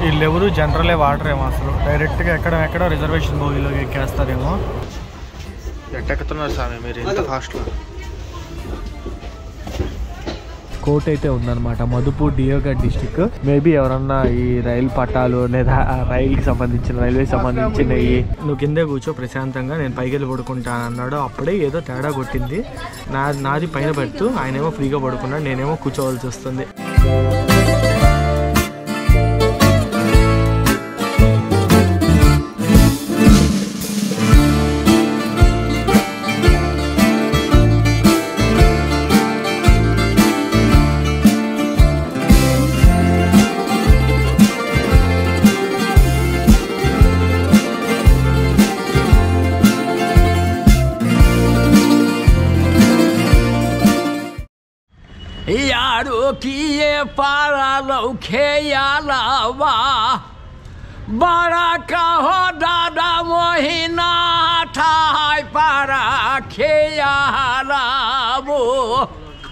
వీళ్ళెవరు జనరలే వాడరేమో అసలు, డైరెక్ట్గా ఎక్కడో రిజర్వేషన్ బోగిలో ఎక్కేస్తారేమో. ఎట్టెక్కుతున్నారు స్వామి మీరు ఇంత ఫాస్ట్లో? కోర్ట్ అయితే ఉందన్నమాట, మధుపూర్ డియోగఢ్ డిస్టిక్. మేబీ ఎవరన్నా ఈ రైలు పట్టాలు లేదా రైలుకి సంబంధించిన రైల్వే సంబంధించినవి నువ్వు కిందే కూర్చో ప్రశాంతంగా, నేను పైకి వెళ్ళి పడుకుంటాను అన్నాడు. అప్పుడే ఏదో తేడా కొట్టింది. నాది పైన పెడుతూ ఆయనేమో ఫ్రీగా పడుకున్నాడు, నేనేమో కూర్చోవలసి వస్తుంది. यारो किए पारा लौखे यालावा बड़ा कहो दादा मोहिना ठाई पारा खेयालावो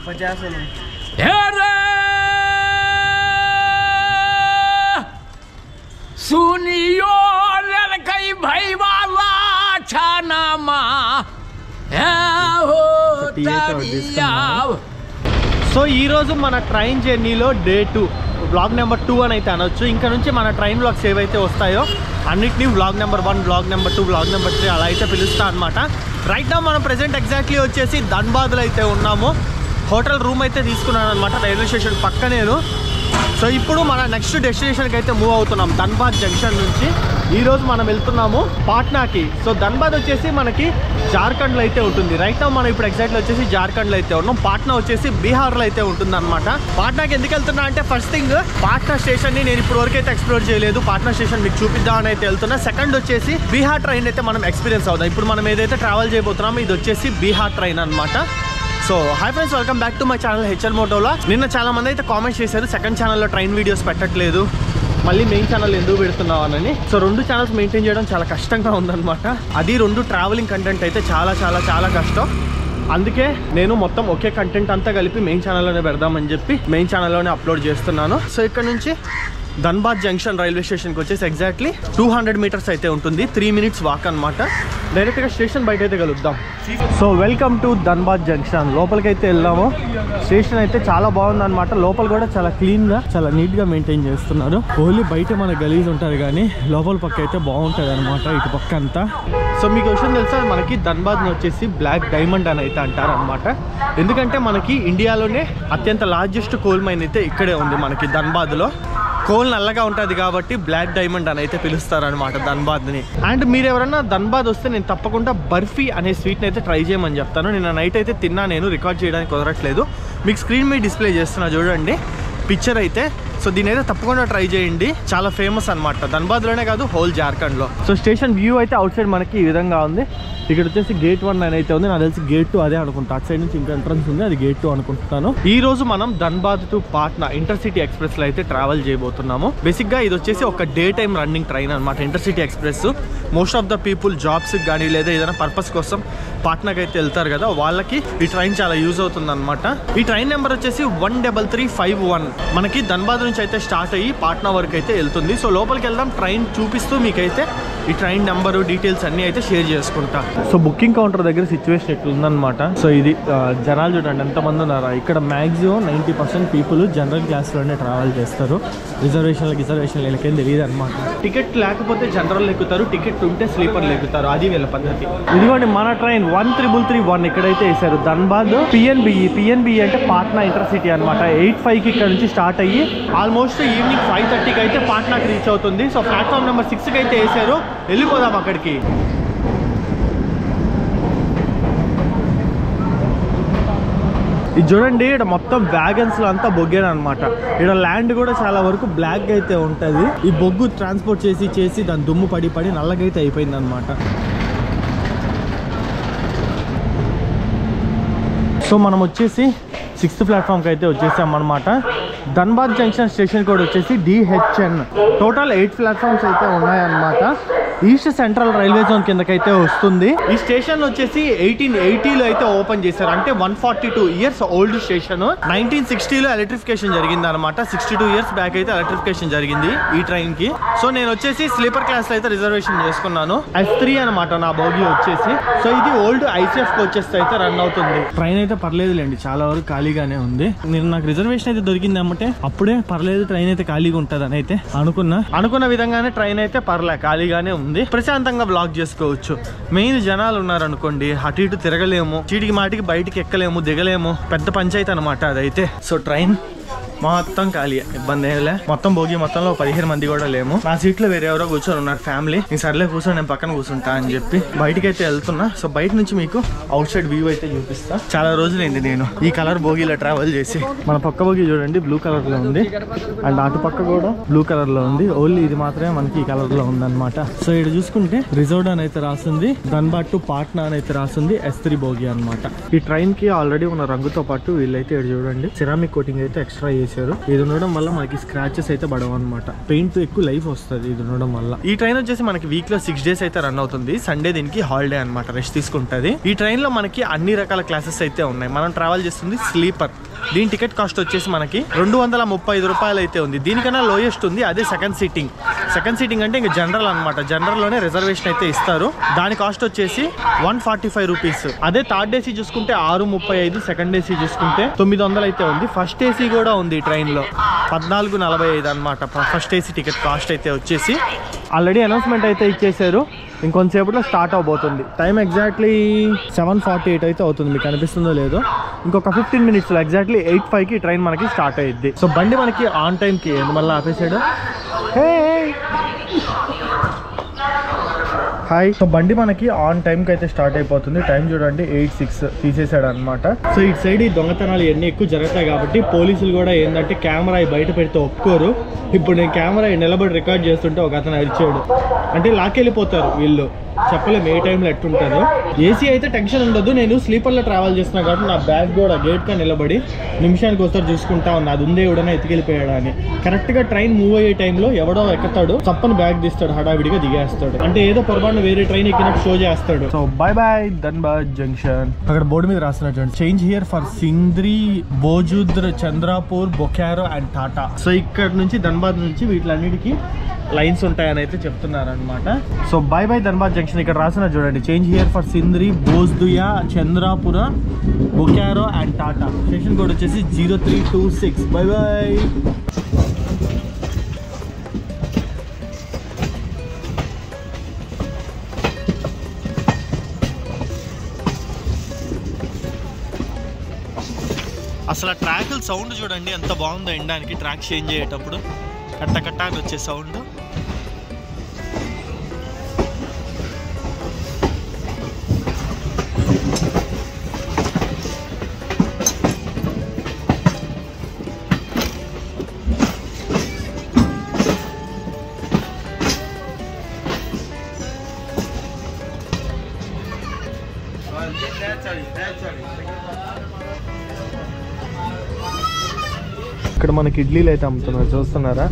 50 हेरे सुनियो लड़कई भाई वाला छानामा है हो तरिया. సో ఈరోజు మన ట్రైన్ జర్నీలో డే 2, వ్లాగ్ నెంబర్ 2 అని అయితే అనొచ్చు. ఇంకా నుంచి మన ట్రైన్ వ్లాగ్స్ ఏవైతే వస్తాయో అన్నిటినీ vlog number 1, vlog number 2, vlog number 3 అలా అయితే పిలుస్తా అనమాట. రైట్ నా మనం ప్రెజెంట్ ఎగ్జాక్ట్లీ వచ్చేసి ధన్బాద్లో అయితే ఉన్నాము. హోటల్ రూమ్ అయితే తీసుకున్నాను అనమాట రైల్వే స్టేషన్ పక్కనేను. సో ఇప్పుడు మన నెక్స్ట్ డెస్టినేషన్కి అయితే మూవ్ అవుతున్నాం ధన్బాద్ జంక్షన్ నుంచి. ఈరోజు మనం వెళ్తున్నాము పాట్నాకి. సో ధన్బాద్ వచ్చేసి మనకి జార్ఖండ్లో అయితే ఉంటుంది. రైట్ నా మనం ఇప్పుడు ఎగ్జాక్ట్లీ వచ్చేసి జార్ఖండ్లో అయితే ఉన్నాం. పాట్నా వచ్చేసి బీహార్లో అయితే ఉంటుంది అనమాట. పాట్నాకి ఎందుకు వెళ్తున్నా అంటే ఫస్ట్ థింగ్ పాట్నా స్టేషన్ని నేను ఇప్పుడు వరకు అయితే ఎక్స్ప్లోర్ చేయలేదు. పాట్నా స్టేషన్ మీకు చూపిద్దామని అయితే వెళ్తున్నా. సెకండ్ వచ్చేసి బీహార్ ట్రైన్ అయితే మనం ఎక్స్పీరియన్స్ అవుతాం. ఇప్పుడు మనం ఏదైతే ట్రావెల్ చేయబోతున్నామో ఇది వచ్చేసి బీహార్ ట్రైన్ అనమాట. So hi friends, welcome back to my channel HL మోటోలో. నిన్న చాలా మంది అయితే కామెంట్స్ చేశారు సెకండ్ ఛానల్లో ట్రైన్ వీడియోస్ పెట్టట్లేదు, మళ్ళీ మెయిన్ ఛానల్ ఎందుకు పెడుతున్నావు అని. సో 2 ఛానల్స్ మెయింటైన్ చేయడం చాలా కష్టంగా ఉందన్నమాట. అది 2 ట్రావెలింగ్ కంటెంట్ అయితే చాలా చాలా చాలా కష్టం. అందుకే నేను మొత్తం ఒకే కంటెంట్ అంతా కలిపి మెయిన్ ఛానల్లోనే పెడదామని చెప్పి మెయిన్ ఛానల్లోనే అప్లోడ్ చేస్తున్నాను. సో ఇక్కడ నుంచి ధన్బాద్ జంక్షన్ రైల్వే స్టేషన్కి వచ్చేసి ఎగ్జాక్ట్లీ 200 మీటర్స్ అయితే ఉంటుంది. 3 మినిట్స్ వాక్ అనమాట. డైరెక్ట్గా స్టేషన్ బయట అయితే కలుద్దాం. So welcome to Dhanbad junction. లోపలికి అయితే వెళ్దాము. స్టేషన్ అయితే చాలా బాగుంది అనమాట. లోపల కూడా చాలా క్లీన్గా చాలా నీట్గా మెయింటైన్ చేస్తున్నారు. ఓన్లీ బయట మన గలీజ్ ఉంటుంది కానీ లోపల పక్క అయితే బాగుంటుంది అనమాట, ఇటు పక్క అంతా. సో మీకు విషయం తెలుసా, మనకి ధన్బాద్ని వచ్చేసి బ్లాక్ డైమండ్ అని అయితే అంటారు అనమాట. ఎందుకంటే మనకి ఇండియాలోనే అత్యంత లార్జెస్ట్ కోల్ మైన్ అయితే ఇక్కడే ఉంది మనకి ధన్బాద్లో. కోల్ నల్లగా ఉంటుంది కాబట్టి బ్లాక్ డైమండ్ అని అయితే పిలుస్తారు అనమాట ధన్బాద్ని. అండ్ మీరు ఎవరన్నా ధన్బాద్ వస్తే నేను తప్పకుండా బర్ఫీ అనే స్వీట్ని అయితే ట్రై చేయమని చెప్తాను. నిన్న నైట్ అయితే తిన్నా, నేను రికార్డ్ చేయడానికి కుదరట్లేదు. మీకు స్క్రీన్ మీద డిస్ప్లే చేస్తున్నా చూడండి పిక్చర్ అయితే. సో దీని అయితే తప్పకుండా ట్రై చేయండి, చాలా ఫేమస్ అనమాట ధన్బాద్లోనే కాదు హోల్ జార్ఖండ్లో. సో స్టేషన్ వ్యూ అయితే అవుట్ సైడ్ మనకి ఈ విధంగా ఉంది. ఇక్కడ వచ్చేసి గేట్ 1 అని అయితే ఉంది, నాకు తెలిసి గేట్ 2 అదే అనుకుంటా. అటు సైడ్ నుంచి ఇంకా ఎంట్రన్స్ ఉంది, అది గేట్ 2 అనుకుంటున్నాను. ఈ రోజు మనం Dhanbad to Patna intercity express లో అయితే ట్రావెల్ చేయబోతున్నాము. బేసిక్ గా ఇది వచ్చేసి ఒక డే టైమ్ రన్నింగ్ ట్రైన్ అనమాట intercity express. Most of the people jobs కానీ లేదా ఏదైనా పర్పస్ కోసం పాట్నాకి అయితే వెళ్తారు కదా, వాళ్ళకి ఈ ట్రైన్ చాలా యూజ్ అవుతుంది అనమాట. ఈ ట్రైన్ నెంబర్ వచ్చేసి 13351. మనకి ధన్బాద్ నుంచి అయితే స్టార్ట్ అయ్యి పాట్నా వరకు అయితే వెళ్తుంది. సో లోపలికి వెళ్దాం, ట్రైన్ చూపిస్తూ మీకైతే ఈ ట్రైన్ నెంబరు డీటెయిల్స్ అన్నీ అయితే షేర్ చేసుకుంటా. సో బుకింగ్ కౌంటర్ దగ్గర సిచ్యువేషన్ ఎట్లుందనమాట. సో ఇది జనాలు చూడండి ఎంతమంది ఉన్నారా. ఇక్కడ మ్యాక్సిమం 90% పీపుల్ జనరల్ క్లాస్లోనే ట్రావెల్ చేస్తారు. రిజర్వేషన్లు వీళ్ళకేం తెలియదు అనమాట. టికెట్ లేకపోతే జనరల్ ఎక్కుతారు, టికెట్ ఉంటే స్లీపర్లు ఎక్కుతారు, అది వీళ్ళ పద్ధతి. ఇదిగోండి మన ట్రైన్ 13331 ఇక్కడైతే వేసారు. ధన్బాద్ పిఎన్బిఈ అంటే పాట్నా ఇంటర్సిటీ అనమాట. 8:05కి ఇక్కడ నుంచి స్టార్ట్ అయ్యి ఆల్మోస్ట్ ఈవినింగ్ 5:30కి అయితే పాట్నాకి రీచ్ అవుతుంది. సో ప్లాట్ఫామ్ నెంబర్ 6కి అయితే వేసారు. వెళ్ళిపోదాం అక్కడికి. ఇది చూడండి, ఇక్కడ మొత్తం వ్యాగన్స్ లో అంతా బొగ్గేన అనమాట. ఇక్కడ ల్యాండ్ కూడా చాలా వరకు బ్లాక్ గా అయితే ఉంటది. ఈ బొగ్గు ట్రాన్స్పోర్ట్ చేసి దాని దుమ్ము పడి నల్లగా అయితే అయిపోయింది అనమాట. సో మనం వచ్చేసి 6th ప్లాట్ఫామ్కి అయితే వచ్చేసాం అనమాట. ధన్బాద్ జంక్షన్ స్టేషన్ కోడ్ వచ్చేసి DHN. టోటల్ 8 ప్లాట్ఫామ్స్ అయితే ఉన్నాయన్నమాట. ఈస్ట్ సెంట్రల్ రైల్వే జోన్ కిందకైతే వస్తుంది. ఈ స్టేషన్ వచ్చేసి 1880లో అయితే ఓపెన్ చేశారు. అంటే 142 ఇయర్స్ ఓల్డ్ స్టేషన్. 1960లో ఎలక్ట్రిఫికేషన్ జరిగింది అనమాట. 62 ఇయర్స్ బ్యాక్ అయితే ఎలక్ట్రిఫికేషన్ జరిగింది ఈ ట్రైన్ కి. సో నేను వచ్చేసి స్లీపర్ క్లాస్ లో అయితే రిజర్వేషన్ చేసుకున్నాను. S3 అనమాట నా బోగి వచ్చేసి. సో ఇది ఓల్డ్ ICF కోచెస్ అయితే రన్ అవుతుంది. ట్రైన్ అయితే పర్లేదులేండి, చాలా వరకు ఖాళీగానే ఉంది. నేను నాకు రిజర్వేషన్ అయితే దొరికింది అమ్మటే అప్పుడే పర్లేదు, ట్రైన్ అయితే ఖాళీగా ఉంటుంది అని అయితే అనుకున్న విధంగానే ట్రైన్ అయితే పర్లే ఖాళీగానే ఉంది. ప్రశాంతంగా బ్లాక్ చేసుకోవచ్చు. మెయిన్ జనాలు ఉన్నారు అనుకోండి, అటు ఇటు తిరగలేము, చీటికి మాటికి బయటికి ఎక్కలేము, దిగలేము, పెద్ద పంచాయతీ అనమాట అదైతే. సో ట్రైన్ మొత్తం ఖాళీ, ఇబ్బంది ఏమిలే. మొత్తం భోగి మొత్తంలో 15 మంది కూడా లేము. నా సీట్లో వేరే ఎవరో కూర్చొని ఉన్నారు ఫ్యామిలీ. నీ సర్లే కూర్చొని నేను పక్కన కూర్చుంటా అని చెప్పి బయటికి అయితే వెళ్తున్నా. సో బయట నుంచి మీకు అవుట్ సైడ్ వ్యూ అయితే చూపిస్తా. చాలా రోజులైంది నేను ఈ కలర్ భోగిలో ట్రావెల్ చేసి. మన పక్క భోగి చూడండి బ్లూ కలర్ లో ఉంది, అండ్ అటు పక్క కూడా బ్లూ కలర్ లో ఉంది. ఓన్లీ ఇది మాత్రమే మనకి ఈ కలర్ లో ఉంది అనమాట. సో ఇక్కడ చూసుకుంటే రిజర్వ్డ్ అని అయితే రాస్తుంది, ధన్బాద్ టు పాట్నా అని అయితే రాస్తుంది. S3 భోగి అనమాట. ఈ ట్రైన్ కి ఆల్రెడీ ఉన్న రంగుతో పాటు వీళ్ళైతే ఇక్కడ చూడండి సిరామిక్ కోటింగ్ అయితే ఎక్స్ట్రా ఇది ఉండడం వల్ల మనకి స్క్రాచెస్ అయితే పడవు అనమాట. పెయింట్ ఎక్కువ లైఫ్ వస్తుంది ఇది ఉండడం వల్ల. ఈ ట్రైన్ వచ్చేసి మనకి వీక్ లో 6 days అయితే రన్ అవుతుంది. సండే దీనికి హాలిడే అనమాట, రెస్ట్ తీసుకుంటది. ఈ ట్రైన్ లో మనకి అన్ని రకాల క్లాసెస్ అయితే ఉన్నాయి. మనం ట్రావెల్ చేస్తుంది స్లీపర్. దీని టికెట్ కాస్ట్ వచ్చేసి మనకి 235 రూపాయలు అయితే ఉంది. దీనికన్నా లోయెస్ట్ ఉంది, అదే సెకండ్ సీటింగ్ అంటే ఇంకా జనరల్ అనమాట. జనరల్ లోనే రిజర్వేషన్ అయితే ఇస్తారు. దాని కాస్ట్ వచ్చేసి 145 రూపీస్. అదే థర్డ్ ఏసీ చూసుకుంటే 635, సెకండ్ ఏసీ చూసుకుంటే 900 అయితే ఉంది. ఫస్ట్ ఏసీ కూడా ఉంది ఈ ట్రైన్ లో 1445 అనమాట. ఫస్ట్ ఏసీ టికెట్ కాస్ట్ అయితే వచ్చేసి ఆల్రెడీ అనౌన్స్మెంట్ అయితే ఇచ్చేసారు. ఇంకొంతసేపట్లో స్టార్ట్ అవబోతుంది. టైం ఎగ్జాక్ట్లీ 7:48 అయితే అవుతుంది. మీకు అనిపిస్తుందో లేదో, ఇంకొక 15 minutes ఎగ్జాక్ట్లీ 8:05కి ట్రైన్ మనకి స్టార్ట్ అయ్యిద్ది. సో బండి మనకి ఆన్ టైంకి మళ్ళీ ఆపేసాడు. హాయ్. సో బండి మనకి ఆన్ టైంకి అయితే స్టార్ట్ అయిపోతుంది. టైం చూడండి 8:06 తీసేసాడు అనమాట. సో ఇటు సైడ్ ఈ దొంగతనాలు ఎన్ని ఎక్కువ జరుగుతాయి కాబట్టి పోలీసులు కూడా ఏంటంటే కెమెరా బయట పెడితే ఒప్పుకోరు. ఇప్పుడు నేను కెమెరా నిలబడి రికార్డ్ చేస్తుంటే ఒక అతను అరిచాడు అంటే లాకెళ్ళిపోతారు వీళ్ళు. చెప్పలేము ఏ టైంలో ఎట్టుంటుందో. ఏసీ అయితే టెన్షన్ ఉండదు. నేను స్లీపర్లో ట్రావెల్ చేస్తున్నా కాబట్టి నా బ్యాగ్ కూడా గేట్గా నిలబడి నిమిషానికి ఒకసారి చూసుకుంటా ఉన్నా అది ఉందే ఎవడన్నా ఎత్తుకెళ్ళిపోయాడా అని. కరెక్ట్గా ట్రైన్ మూవ్ అయ్యే టైంలో ఎవడో ఎక్కుతాడు, చప్పని బ్యాగ్ తీస్తాడు, హడావిడిగా దిగేస్తాడు. అంటే ఏదో పొరపాటున వేరే ట్రైన్ ఎక్కినట్టు షో చేస్తాడు. So bye bye Dhanbad junction. అక్కడ బోర్డు మీద రాస్తున్నట్టు change here for Sindri, Bhojudih, Chandrapur, Bokaro and Tata. So ఇక్కడ నుంచి ధన్బాద్ నుంచి వీటిలన్నిటికీ లైన్స్ ఉంటాయని అయితే చెప్తున్నారు అనమాట. So bye bye Dhanbad junction ఇక్కడ రాసిన చూడండి change here for Sindri, Bhojudih, Chandrapura, Bokaro and Tata. Station code వచ్చేసి 0326. Bye bye. అసలు ట్రాక్ సౌండ్ చూడండి ఎంత బాగుందో ఎండడానికి. ట్రాక్ చేంజ్ అయ్యేటప్పుడు కట్ట కట్ట అని వచ్చే సౌండ్. ఇక్కడ మనకి ఇడ్లీలు అయితే అమ్ముతున్నారు చూస్తున్నారా.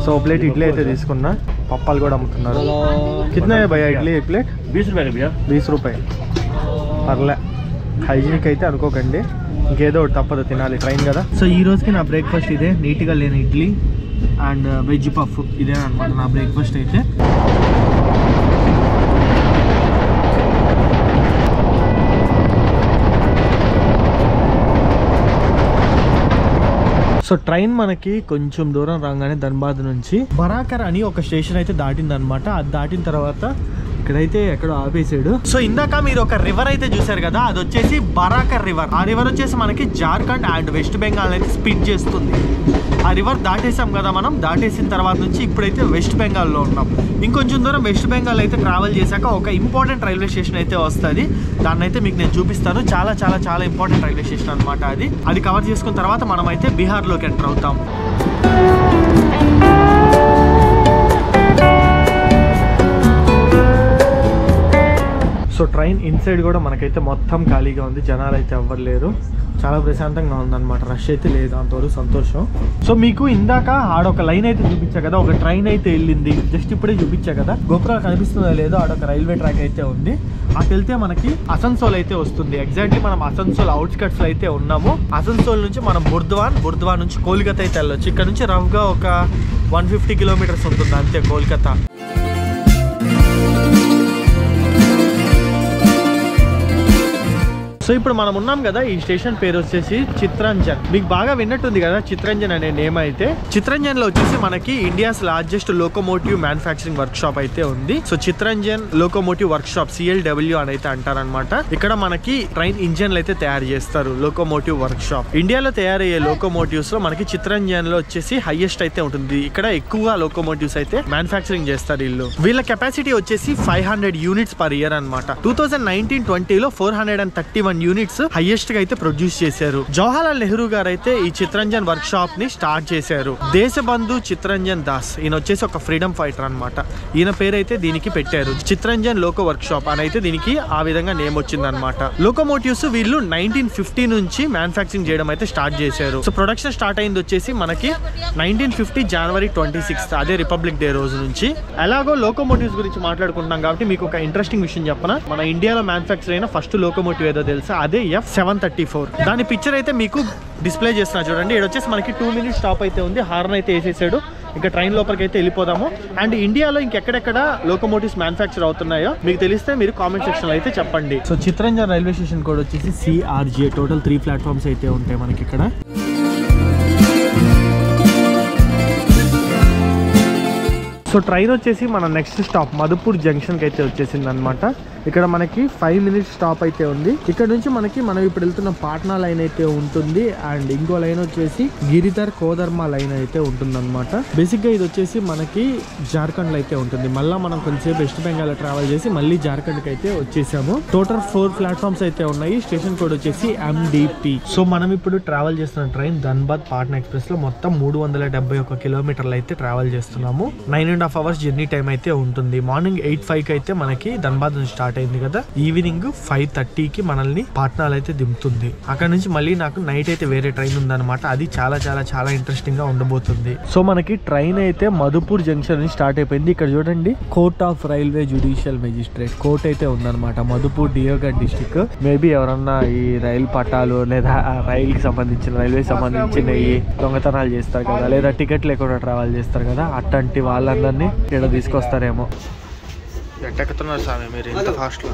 సో ప్లేట్ ఇడ్లీ అయితే తీసుకున్నా. పప్పాలు కూడా అమ్ముతున్నారు. కిतना है भैया ఇడ్లీ एक प्लेट? 20 रुपये भैया. 20 रुपये పర్లే. హైజీనిక్ అయితే అనుకోకండి, ఇంకేదో ఒకటి తప్పదు, తినాలి ట్రైన్ కదా. సో ఈ రోజుకి నా బ్రేక్ఫాస్ట్ ఇదే, నీట్గా లేని ఇడ్లీ అండ్ వెజ్ పఫ్ ఇదే అనమాట నా బ్రేక్ఫాస్ట్ అయితే. సో ట్రైన్ మనకి కొంచెం దూరం రాగానే ధన్బాద్ నుంచి బరాకర్ అని ఒక స్టేషన్ అయితే దాటింది అనమాట. అది దాటిన తర్వాత ఇక్కడైతే ఎక్కడో ఆపేసాడు. సో ఇందాక మీరు ఒక రివర్ అయితే చూసారు కదా, అది వచ్చేసి బరాకర్ రివర్. ఆ రివర్ వచ్చేసి మనకి జార్ఖండ్ అండ్ వెస్ట్ బెంగాల్ అయితే స్ప్లిట్ చేస్తుంది. ఆ రివర్ దాటేసాం కదా మనం. దాటేసిన తర్వాత నుంచి ఇప్పుడైతే వెస్ట్ బెంగాల్లో ఉన్నాం. ఇంకొంచెం దూరం వెస్ట్ బెంగాల్ అయితే ట్రావెల్ చేశాక ఒక ఇంపార్టెంట్ రైల్వే స్టేషన్ అయితే వస్తుంది. దాన్ని అయితే మీకు నేను చూపిస్తాను. చాలా చాలా చాలా ఇంపార్టెంట్ రైల్వే స్టేషన్ అనమాట అది కవర్ చేసుకున్న తర్వాత మనం అయితే బీహార్లోకి ఎంటర్ అవుతాం. సో ట్రైన్ ఇన్సైడ్ కూడా మనకైతే మొత్తం ఖాళీగా ఉంది, జనాలు అయితే ఎవ్వరు లేరు, చాలా ప్రశాంతంగా ఉందన్నమాట, రష్ అయితే లేదు, అంతవరకు సంతోషం. సో మీకు ఇందాక ఆడొక లైన్ అయితే చూపించా కదా, ఒక ట్రైన్ అయితే వెళ్ళింది, జస్ట్ ఇప్పుడే చూపించా కదా, గోపురం కనిపిస్తుందో లేదో, ఆడొక రైల్వే ట్రాక్ అయితే ఉంది, అటు వెళ్తే మనకి అసన్సోల్ అయితే వస్తుంది. ఎగ్జాక్ట్లీ మనం అసన్సోల్ అవుట్స్కట్స్ లో అయితే ఉన్నాము. అసన్సోల్ నుంచి మనం బుర్ద్వాన్ నుంచి కోల్కతా అయితే వెళ్ళొచ్చు. ఇక్కడ నుంచి రఫ్గా ఒక 150 కిలోమీటర్స్ ఉంటుంది అంతే కోల్కతా. సో ఇప్పుడు మనం ఉన్నాం కదా, ఈ స్టేషన్ పేరు వచ్చేసి చిత్రంజన్. మీకు బాగా విన్నట్టుంది కదా చిత్రంజన్ అనే నేమ్ అయితే. చిత్రంజన్ లో వచ్చేసి మనకి India's largest locomotive manufacturing work shop అయితే ఉంది. So Chitranjan locomotive work shop CLW అని అయితే అంటారనమాట. ఇక్కడ మనకి ట్రైన్ ఇంజన్లు అయితే తయారు చేస్తారు, లోకోమోటివ్ వర్క్ షాప్. ఇండియాలో తయారయ్యే లోకోమోటివ్స్ లో మనకి చిత్రంజన్ లో వచ్చేసి హైయెస్ట్ అయితే ఉంటుంది. ఇక్కడ ఎక్కువగా లోకోమోటివ్స్ అయితే మ్యానుఫ్యాక్చరింగ్ చేస్తారు వీళ్ళు. వీళ్ళ కెపాసిటీ వచ్చేసి 500 యూనిట్స్ పర్ ఇయర్ అనమాట. 2019-20 లో 431 యూనిట్స్ హైయెస్ట్ గా అయితే ప్రొడ్యూస్ చేశారు. జవహర్లాల్ నెహ్రూ గారు అయితే ఈ చిత్రంజన్ వర్క్ షాప్ ని స్టార్ట్ చేశారు. దేశబంధు చిత్రంజన్ దాస్, ఈయన వచ్చేసి ఒక ఫ్రీడమ్ ఫైటర్ అనమాట. ఈయన పేరు అయితే దీనికి పెట్టారు, చిత్రంజన్ లోకో వర్క్ షాప్ అని అయితే దీనికి ఆ విధంగా నేమ్ వచ్చింది అనమాట. లోకోమోటివ్స్ వీళ్ళు 1950 నుంచి మ్యానుఫ్యాక్చరింగ్ చేయడం అయితే స్టార్ట్ చేశారు. సో ప్రొడక్షన్ స్టార్ట్ అయింది వచ్చేసి మనకి 1950 జనవరి 26, అదే రిపబ్లిక్ డే రోజు నుంచి. ఎలాగో లోకోమోటివ్స్ గురించి మాట్లాడుకుంటున్నాం కాబట్టి మీకు ఒక ఇంట్రెస్టింగ్ విషయం చెప్పనా. మన ఇండియాలో మ్యానుఫ్యాక్చర్ అయిన ఫస్ట్ లోకోమోటివ్ ఏదో తెలుసా, అదే F734. దాని పిక్చర్ అయితే మీకు డిస్ప్లే చేస్తున్నా చూడండి. ఇక్కడ వచ్చేసి మనకి 2 minutes స్టాప్ అయితే ఉంది, హార్న్ అయితే వేసేసాడు. ఇంకా ట్రైన్ లోపలికి అయితే వెళ్ళిపోదాము. అండ్ ఇండియాలో ఇంకెక్కడెక్కడ లోకోమోటివ్స్ మ్యానుఫ్యాక్చర్ అవుతున్నాయో మీకు తెలిస్తే మీరు కామెంట్ సెక్షన్ లో అయితే చెప్పండి. So Chitranjan railway station code వచ్చేసి CRJ. టోటల్ 3 ప్లాట్ఫామ్స్ అయితే ఉంటాయి మనకి ఇక్కడ. సో ట్రైన్ వచ్చేసి మన నెక్స్ట్ స్టాప్ మధుపూర్ జంక్షన్ కి అయితే వచ్చేసింది అనమాట. ఇక్కడ మనకి 5 minutes స్టాప్ అయితే ఉంది. ఇక్కడ నుంచి మనం ఇప్పుడు వెళ్తున్న పాట్నా లైన్ అయితే ఉంటుంది. అండ్ ఇంకో లైన్ వచ్చేసి గిరిధర్ కోదర్మా లైన్ అయితే ఉంటుంది అనమాట. బేసిక్ గా ఇది వచ్చేసి మనకి జార్ఖండ్ లో అయితే ఉంటుంది. మళ్ళీ మనం కొంచెంసేపు వెస్ట్ బెంగాల్ ట్రావెల్ చేసి మళ్ళీ జార్ఖండ్ కి అయితే వచ్చేసాము. టోటల్ 4 ప్లాట్ఫామ్స్ అయితే ఉన్నాయి. స్టేషన్ కోడ్ వచ్చేసి MDP. సో మనం ఇప్పుడు ట్రావెల్ చేస్తున్న ట్రైన్ ధన్బాద్ పాట్నా ఎక్స్ప్రెస్ లో మొత్తం 371 కిలోమీటర్లు అయితే ట్రావెల్ చేస్తున్నాము. 9.5 hours జర్నీ టైం అయితే ఉంటుంది. మార్నింగ్ 8:05 అయితే మనకి ధన్బాద్ నుంచి స్టార్ట్ అయింది కదా, ఈవినింగ్ 5:30కి మనల్ని పాట్నాలో అయితే దింపుతుంది. అక్కడ నుంచి మళ్ళీ నాకు నైట్ అయితే వేరే ట్రైన్ ఉందన్నమాట. అది చాలా చాలా చాలా ఇంట్రెస్టింగ్ గా ఉండబోతుంది. సో మనకి ట్రైన్ అయితే మధుపూర్ జంక్షన్ నుంచి స్టార్ట్ అయిపోయింది. ఇక్కడ చూడండి, court of railway judicial magistrate court అయితే ఉందన్నమాట, మధుపూర్ డియోగఢ్ డిస్టిక్. మేబీ ఎవరన్నా ఈ రైలు పట్టాలు లేదా రైల్ కి సంబంధించిన రైల్వే సంబంధించిన ఈ దొంగతనాలు చేస్తారు కదా, లేదా టికెట్ లేకుండా ట్రావెల్ చేస్తారు కదా, అట్లాంటి వాళ్ళందరినీ ఇక్కడ తీసుకొస్తారేమో. ఎట్టెక్కుతున్నారు స్వామి మీరు ఇంత ఫాస్ట్ లో?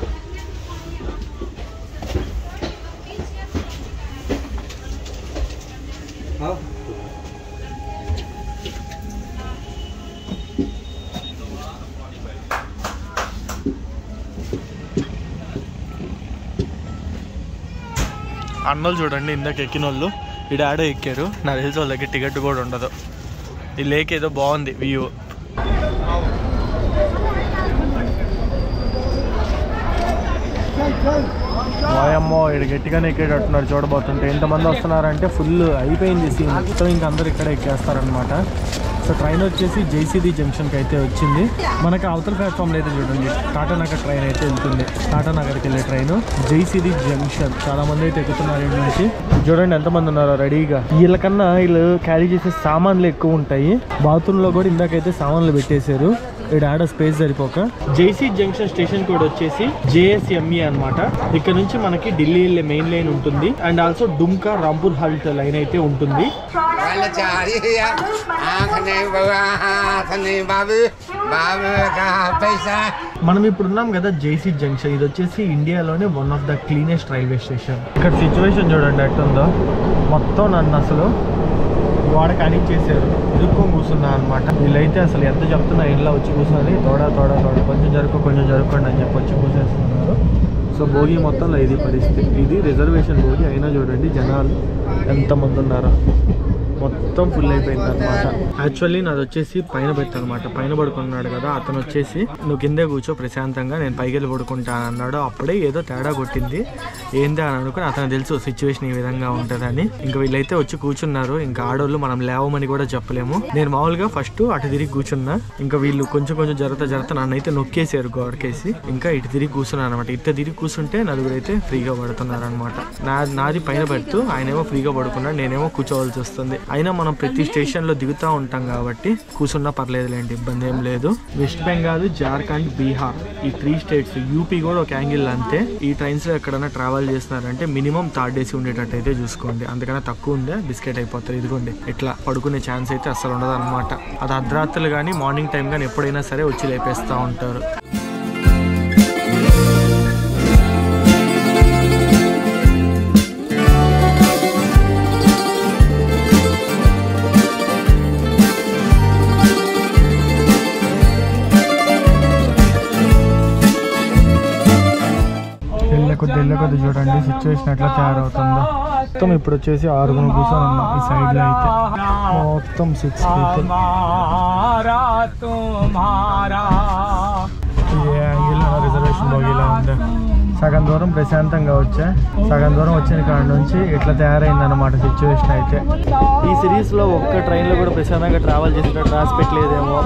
అన్నోళ్ళు చూడండి, ఇందాక ఎక్కిన వాళ్ళు ఈ డాడో ఎక్కారు. నాకు తెలిసి వాళ్ళ దగ్గర టికెట్ కూడా ఉండదు. ఈ లేక్ ఏదో బాగుంది వ్యూ. వాయమ్మో, ఇక్కడ గట్టిగానే ఎక్కేటట్టున్నారు చూడబోతుంటే. ఎంతమంది వస్తున్నారంటే ఫుల్ అయిపోయింది సీన్. సో ఇంక అందరు ఇక్కడ ఎక్కేస్తారనమాట. సో ట్రైన్ వచ్చేసి JCD జంక్షన్కి అయితే వచ్చింది. మనకి అవతల ప్లాట్ఫామ్లో అయితే చూడండి టాటానగర్ ట్రైన్ అయితే వెళ్తుంది. టాటానగర్కి వెళ్ళే ట్రైన్ JCD జంక్షన్. చాలా మంది అయితే ఎక్కుతున్నారు ఇంటి నుంచి. చూడండి ఎంతమంది ఉన్నారో రెడీగా. వీళ్ళకన్నా వీళ్ళు క్యారీ చేసే సామాన్లు ఎక్కువ ఉంటాయి. బాత్రూంలో కూడా ఇందాకైతే సామాన్లు పెట్టేశారు. ఇక్కడ ఆడ స్పేస్ సరిపోక. JC జంక్షన్ స్టేషన్ కోడ్ వచ్చేసి JSME అనమాట. ఇక్కడ నుంచి మనకి ఢిల్లీ వెళ్ళే మెయిన్ లైన్ ఉంటుంది. And also Dumka Rampur halt line అయితే ఉంటుంది. మనం ఇప్పుడు ఉన్నాం కదా JC జంక్షన్. ఇది వచ్చేసి ఇండియాలోనే one of the cleanest railway station. ఇక్కడ సిచ్యువేషన్ చూడండి ఎట్టుందో. మొత్తం నన్ను అసలు వాడ కనెక్ట్ చేశారు, ఇరుక్కొని కూర్చున్నా అనమాట. వీళ్ళైతే అసలు ఎంత చెప్తున్నా ఇంట్లో వచ్చి కూర్చొని తోడా కొంచెం జరుపుకోండి అని చెప్పి వచ్చి కూర్చేస్తున్నారు. సో భోగి మొత్తంలో ఇది పరిస్థితి. ఇది రిజర్వేషన్ భోగి అయినా చూడండి జనాలు ఎంతమంది ఉన్నారో. మొత్తం ఫుల్ అయిపోయింది అనమాట. యాక్చువల్లీ నాది వచ్చేసి పైన పెట్టాను అనమాట. పైన పడుకున్నాడు కదా అతను వచ్చేసి నువ్వు కిందే కూర్చో ప్రశాంతంగా, నేను పైకి వెళ్ళి పడుకుంటాను అన్నాడు. అప్పుడే ఏదో తేడా కొట్టింది. ఏంది అని అనుకుని అతను తెలుసు సిచ్యువేషన్ ఈ విధంగా ఉంటుందని. ఇంకా వీళ్ళైతే వచ్చి కూర్చున్నారు. ఇంకా ఆడోళ్ళు మనం లేవమని కూడా చెప్పలేము. నేను మామూలుగా ఫస్ట్ అటు తిరిగి కూర్చున్నా. ఇంకా వీళ్ళు కొంచెం కొంచెం జరుగుతా నన్నైతే నొక్కేసారు గోడకేసి. ఇంకా ఇటు తిరిగి కూర్చున్నాను అనమాట. ఇటు తిరిగి కూర్చుంటే నలుగురు అయితే ఫ్రీగా పడుతున్నారు అనమాట. నాది పైన పెడుతూ ఆయనేమో ఫ్రీగా పడుకున్నాడు, నేనేమో కూర్చోవాల్సి వస్తుంది. అయినా మనం ప్రతి స్టేషన్ లో దిగుతూ ఉంటాం కాబట్టి కూర్చున్నా పర్లేదులేండి, ఇబ్బంది ఏం లేదు. వెస్ట్ బెంగాల్, జార్ఖండ్, బీహార్ ఈ 3 స్టేట్స్, యూపీ కూడా ఒక యాంగిల్ అంతే. ఈ ట్రైన్స్ లో ఎక్కడైనా ట్రావెల్ చేస్తున్నారంటే మినిమం 3rd AC ఉండేటట్టు అయితే చూసుకోండి. అందుకనే తక్కువ ఉందే బిస్కెట్ అయిపోతారు. ఇదిగోండి ఇట్లా పడుకునే ఛాన్స్ అయితే అసలు ఉండదు అనమాట. అది అర్ధరాత్రులు కానీ మార్నింగ్ టైం కానీ ఎప్పుడైనా సరే వచ్చి లేపేస్తూ ఉంటారు. వెళ్ళే కొద్ది చూడండి సిచ్యువేషన్ ఎట్లా తయారవుతుందో. మొత్తం ఇప్పుడు వచ్చేసి 6 కూర్చొని ఉన్నాం. ఈ సైడ్ లో అయితే మొత్తం 6 people. ఈ యాంగిల్ రిజర్వేషన్ బోగీలా ఉంది. సగం దూరం ప్రశాంతంగా వచ్చా, సగం దూరం వచ్చిన కాడ నుంచి ఇట్లా తయారైందన్నమాట సిచ్యువేషన్ అయితే. ఈ సిరీస్ లో ఒక్క ట్రైన్ లో కూడా ప్రశాంతంగా ట్రావెల్ చేసినట్టు రాసి పెట్టలేదేమో.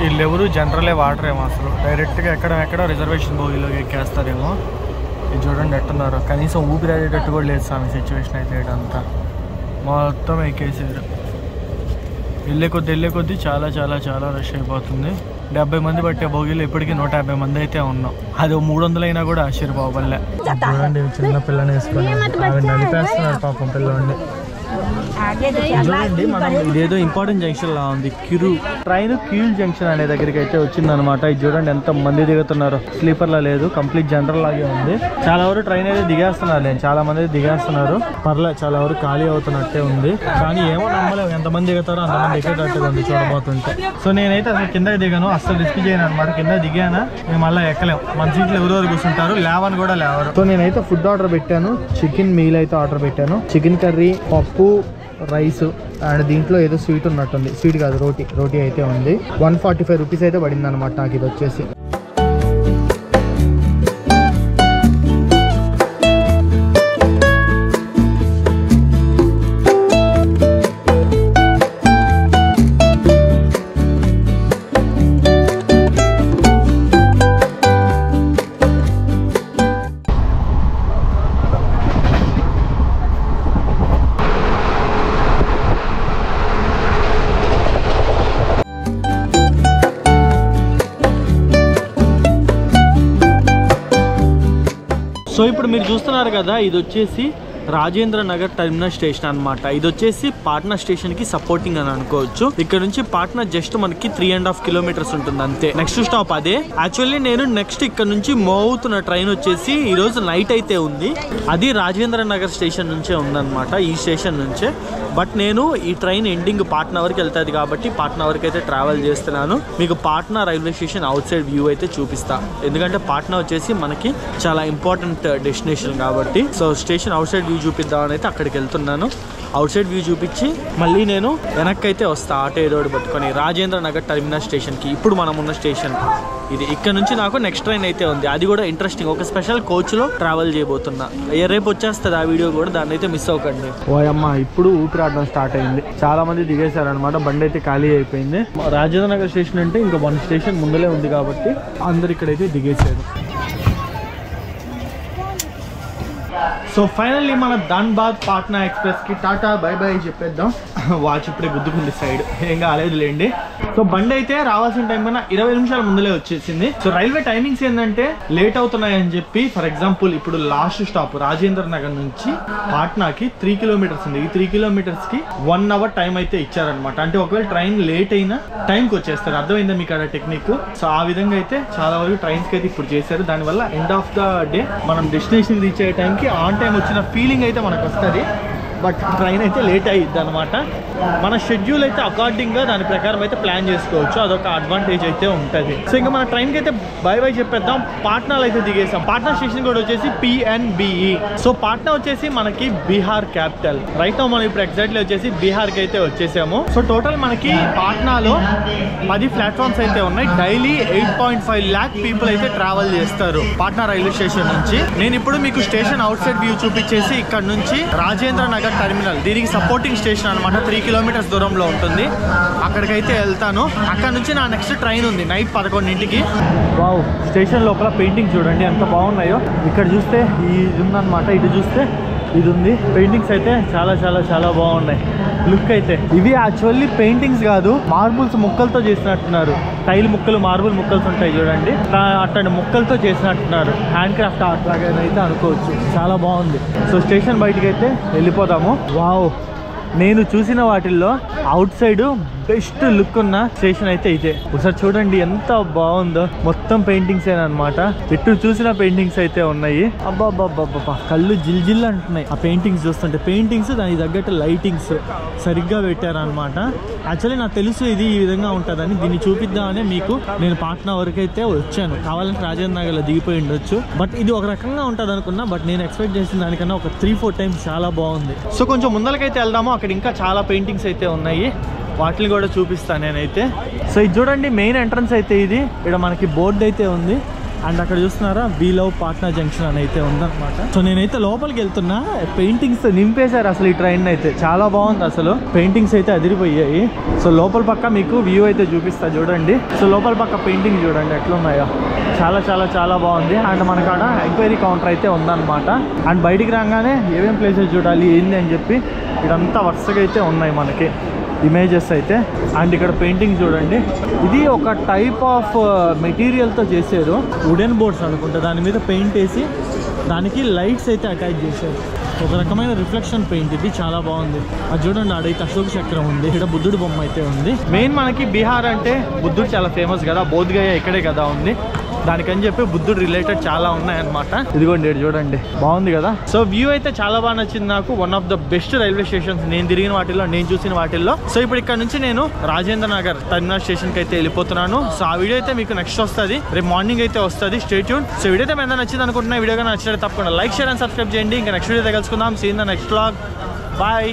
వీళ్ళెవరు జనరలే వాడరేమో, అసలు డైరెక్ట్గా ఎక్కడో రిజర్వేషన్ బోగిలోకి ఎక్కేస్తారేమో. ఇది చూడండి ఎట్టున్నారు, కనీసం ఊపిరాడేటట్టు కూడా లేదు స్వామి సిచ్యువేషన్ అయితే. ఇదంతా మొత్తం ఎక్కేసారు. వెళ్ళే కొద్దీ చాలా చాలా చాలా రష్ అయిపోతుంది. 70 మంది పట్టే బోగిలో ఇప్పటికీ 150 మంది అయితే ఉన్నాం. అది 300 అయినా కూడా ఆశ్చర్యపోవల్లే. చూడండి చిన్న పిల్లని వేసుకొని అవి నలిపేస్తున్నారు పాపం పిల్లని. చూడండి మనం ఇదేదో ఇంపార్టెంట్ జంక్షన్ లా ఉంది. ట్రైన్ కీల్ జంక్షన్ అనే దగ్గరికి అయితే వచ్చింది అనమాట. ఇది చూడండి ఎంత మంది దిగుతున్నారు. స్లీపర్ లా లేదు, కంప్లీట్ జనరల్ లాగే ఉంది. చాలా వరకు ట్రైన్ అయితే దిగేస్తున్నారు, చాలా మంది దిగేస్తున్నారు. పర్లే చాలా వరకు ఖాళీ అవుతున్నట్టే ఉంది. కానీ ఏమో నమ్మలేము, ఎంతమంది దిగుతారో అంతమంది ఎక్కేటట్టుగా ఉంది చూడబోతుంటే. సో నేనైతే అసలు కిందకి దిగాను, అసలు రిస్క్ చేయను అనమాట. కింద దిగానా మేము మళ్ళీ ఎక్కలేము. మన సీట్లు ఎవరెవరు కూర్చుంటారు, లేవని కూడా లేవరు. సో నేనైతే ఫుడ్ ఆర్డర్ పెట్టాను. చికెన్ మీల్ అయితే ఆర్డర్ పెట్టాను. చికెన్ కర్రీ, పప్పు, రైస్ అండ్ దీంట్లో ఏదో స్వీట్ ఉన్నట్టుంది. స్వీట్ కాదు, రోటీ అయితే ఉంది. 145 రూపీస్ అయితే పడింది అనమాట నాకు ఇది వచ్చేసి. సో ఇప్పుడు మీరు చూస్తున్నారు కదా, ఇది వచ్చేసి రాజేంద్ర నగర్ టర్మినల్ స్టేషన్ అనమాట. ఇది వచ్చేసి పాట్నా స్టేషన్ కి సపోర్టింగ్ అని అనుకోవచ్చు. ఇక్కడ నుంచి పాట్నా జస్ట్ మనకి 3.5 కిలోమీటర్స్ ఉంటుంది అంతే. నెక్స్ట్ స్టాప్ అదే. యాక్చువల్లీ నేను నెక్స్ట్ ఇక్కడ నుంచి మూవ్ అవుతున్న ట్రైన్ వచ్చేసి ఈ రోజు నైట్ అయితే ఉంది. అది రాజేంద్ర నగర్ స్టేషన్ నుంచే ఉందన్నమాట, ఈ స్టేషన్ నుంచే. బట్ నేను ఈ ట్రైన్ ఎండింగ్ పాట్నా వరకు వెళ్తుంది కాబట్టి పాట్నా వరకు అయితే ట్రావెల్ చేస్తున్నాను. మీకు Patna railway station out side view అయితే చూపిస్తా, ఎందుకంటే పాట్నా వచ్చేసి మనకి చాలా ఇంపార్టెంట్ డెస్టినేషన్ కాబట్టి. So station out side view చూపిద్దామని అయితే అక్కడికి వెళ్తున్నాను. అవుట్ సైడ్ వ్యూ చూపించి మళ్ళీ నేను వెనక్కి అయితే వస్తా ఆటో ఏదో పట్టుకొని రాజేంద్ర నగర్ టర్మినల్ స్టేషన్కి. ఇప్పుడు మనం ఉన్న స్టేషన్ ఇది. ఇక్కడ నుంచి నాకు నెక్స్ట్ ట్రైన్ అయితే ఉంది, అది కూడా ఇంట్రెస్టింగ్. ఒక స్పెషల్ కోచ్లో ట్రావెల్ చేయబోతున్నా. రేపు వచ్చేస్తుంది ఆ వీడియో కూడా, దాన్ని అయితే మిస్ అవ్వకండి. ఓయమ్మ ఇప్పుడు ఊపిరాడడం స్టార్ట్ అయింది. చాలా మంది దిగేశారనమాట, బండి అయితే ఖాళీ అయిపోయింది. రాజేంద్ర నగర్ స్టేషన్ అంటే ఇంకా 1 స్టేషన్ ముందలే ఉంది కాబట్టి అందరు ఇక్కడైతే దిగేశారు. సో ఫైనల్లీ మన ధన్బాద్ పాట్నా ఎక్స్ప్రెస్కి టాటా బై బై చెప్పేద్దాం. వాచ్ ఇప్పుడే గుద్దుకుంది సైడ్, ఏం కాలేదు లేండి. సో బండి అయితే రావాల్సిన టైం కన్నా 20 నిమిషాల ముందులే వచ్చేసింది. సో రైల్వే టైమింగ్స్ ఏంటంటే లేట్ అవుతున్నాయని చెప్పి, ఫర్ ఎగ్జాంపుల్ ఇప్పుడు లాస్ట్ స్టాప్ రాజేంద్ర నగర్ నుంచి పాట్నాకి 3 కిలోమీటర్స్ ఉంది. ఈ 3 కిలోమీటర్స్కి 1 అవర్ టైం అయితే ఇచ్చారనమాట. అంటే ఒకవేళ ట్రైన్ లేట్ అయినా టైంకి వచ్చేస్తారు. అర్థమైందా మీకు ఆ టెక్నిక్? సో ఆ విధంగా అయితే చాలా వరకు ట్రైన్స్కి అయితే ఇప్పుడు చేశారు. దానివల్ల ఎండ్ ఆఫ్ ద డే మనం డెస్టినేషన్ రీచ్ అయ్యే టైంకి ఆన్ టైం వచ్చిన ఫీలింగ్ అయితే మనకు వస్తుంది. బట్ ట్రైన్ అయితే లేట్ అయ్యిద్ది అనమాట. మన షెడ్యూల్ అయితే అకార్డింగ్గా దాని ప్రకారం అయితే ప్లాన్ చేసుకోవచ్చు. అదొక అడ్వాంటేజ్ అయితే ఉంటుంది. సో ఇంకా మన ట్రైన్కి అయితే బై బై చెప్పేద్దాం. పాట్నాలో అయితే దిగేసాం. పాట్నా స్టేషన్ కూడా వచ్చేసి PNBE. సో పాట్నా వచ్చేసి మనకి బీహార్ క్యాపిటల్. రైట్ మనం ఇప్పుడు ఎగ్జాక్ట్లీ వచ్చేసి బీహార్కి అయితే వచ్చేసాము. సో టోటల్ మనకి పాట్నాలో 10 ప్లాట్ఫామ్స్ అయితే ఉన్నాయి. డైలీ 8.5 lakh పీపుల్ అయితే ట్రావెల్ చేస్తారు పాట్నా రైల్వే స్టేషన్ నుంచి. నేను ఇప్పుడు మీకు స్టేషన్ అవుట్ సైడ్ వ్యూ చూపించేసి ఇక్కడ నుంచి రాజేంద్ర నగర్ టర్మినల్, దీనికి సపోర్టింగ్ స్టేషన్ అనమాట, 3 కిలోమీటర్స్ దూరంలో ఉంటుంది. అక్కడికైతే వెళ్తాను. అక్కడ నుంచి నా నెక్స్ట్ ట్రైన్ ఉంది నైట్ 11ంటికి. వావ్, స్టేషన్ లోపల పెయింటింగ్ చూడండి ఎంత బాగున్నాయో. ఇక్కడ చూస్తే ఇది ఉందన్నమాట, ఇటు చూస్తే ఇది ఉంది. పెయింటింగ్స్ అయితే చాలా చాలా చాలా బాగున్నాయి. లుక్ అయితే ఇవి యాక్చువల్లీ పెయింటింగ్స్ కాదు, మార్బుల్స్ ముక్కలతో చేసినట్టున్నారు. టైల్ ముక్కలు, మార్బుల్ ముక్కల్స్ ఉంటాయి చూడండి, అట్లాంటి ముక్కలతో చేసినట్టున్నారు. హ్యాండ్ క్రాఫ్ట్ ఆర్ట్ లాగా అయితే అనుకోవచ్చు. చాలా బాగుంది. సో స్టేషన్ బయటికి అయితే వెళ్ళిపోదాము. వావ్, నేను చూసిన వాటిల్లో అవుట్ సైడ్ బెస్ట్ లుక్ ఉన్న స్టేషన్ అయితే ఇదే. ఒకసారి చూడండి ఎంత బాగుందో. మొత్తం పెయింటింగ్స్ అనమాట. ఎటు చూసిన పెయింటింగ్స్ అయితే ఉన్నాయి. అబ్బాబ్బాబ్బా, కళ్ళు జిల్ అంటున్నాయి ఆ పెయింటింగ్స్ చూస్తుంటే. పెయింటింగ్స్ దానికి తగ్గట్టు లైటింగ్స్ సరిగ్గా పెట్టారనమాట. యాక్చువల్లీ నాకు తెలుసు ఇది ఈ విధంగా ఉంటుందని. దీన్ని చూపిద్దామని మీకు నేను పాట్నా వరకు అయితే వచ్చాను. కావాలంటే రాజేంద్ర నగర్లో దిగిపోయి ఉండొచ్చు. బట్ ఇది ఒక రకంగా ఉంటుంది అనుకున్నా. బట్ నేను ఎక్స్పెక్ట్ చేసిన దానికన్నా ఒక 3-4 టైమ్స్ చాలా బాగుంది. సో కొంచెం ముందరకైతే వెళ్దాము. అక్కడ ఇంకా చాలా పెయింటింగ్స్ అయితే ఉన్నాయి, వాటిని కూడా చూపిస్తాను నేనైతే. సో ఇది చూడండి మెయిన్ ఎంట్రన్స్ అయితే ఇది. ఇక్కడ మనకి బోర్డు అయితే ఉంది. అండ్ అక్కడ చూస్తున్నారా వి లవ్ పాట్నా జంక్షన్ అని అయితే ఉందన్నమాట. సో నేనైతే లోపలికి వెళ్తున్నా. పెయింటింగ్స్ నింపేశారు అసలు ఈ ట్రైన్ అయితే. చాలా బాగుంది అసలు. పెయింటింగ్స్ అయితే అదిరిపోయాయి. సో లోపల పక్క మీకు వ్యూ అయితే చూపిస్తా చూడండి. సో లోపల పక్క పెయింటింగ్ చూడండి ఎట్లున్నాయో. చాలా చాలా చాలా బాగుంది. అండ్ మనకాడ ఎంక్వైరీ కౌంటర్ అయితే ఉందన్నమాట. అండ్ బయటికి రాగానే ఏమేం ప్లేసెస్ చూడాలి ఏంది అని చెప్పి ఇదంతా వరుసగా అయితే ఉన్నాయి మనకి ఇమేజెస్ అయితే. అండ్ ఇక్కడ పెయింటింగ్ చూడండి. ఇది ఒక టైప్ ఆఫ్ మెటీరియల్తో చేశారు. వుడెన్ బోర్డ్స్ అనుకుంటా. దాని మీద పెయింట్ వేసి దానికి లైట్స్ అయితే అటాచ్ చేశారు. ఒక రకమైన రిఫ్లెక్షన్ పెయింట్ ఇది. చాలా బాగుంది. అది చూడండి, ఆడైతే అశోక చక్రం ఉంది. ఇక్కడ బుద్ధుడి బొమ్మ అయితే ఉంది. మెయిన్ మనకి బీహార్ అంటే బుద్ధుడు చాలా ఫేమస్ కదా. బోధ్గయ ఇక్కడే కదా ఉంది. దానికని చెప్పి బుద్ధుడు రిలేటెడ్ చాలా ఉన్నాయన్నమాట. ఇదిగోండి చూడండి, బాగుంది కదా. సో వ్యూ అయితే చాలా బాగా నచ్చింది నాకు. One of the best railway stations నేను తిరిగిన వాటిల్లో, నేను చూసిన వాటిల్లో. సో ఇప్పుడు ఇక్కడ నుంచి నేను రాజేంద్ర నగర్ టర్మినల్ స్టేషన్కి అయితే వెళ్ళిపోతున్నాను. సో ఆ వీడియో అయితే మీకు నెక్స్ట్ వస్తుంది, రేపు మార్నింగ్ అయితే వస్తుంది. Stay tune. సో వీడియో అయితే మీద నచ్చింది అనుకుంటున్నా. వీడియో నచ్చితే తప్పకుండా లైక్, షేర్ అండ్ సబ్స్క్రైబ్ చేయండి. ఇంకా నెక్స్ట్ వీడియో కలుసుకుందాం. See in the next vlog. Bye.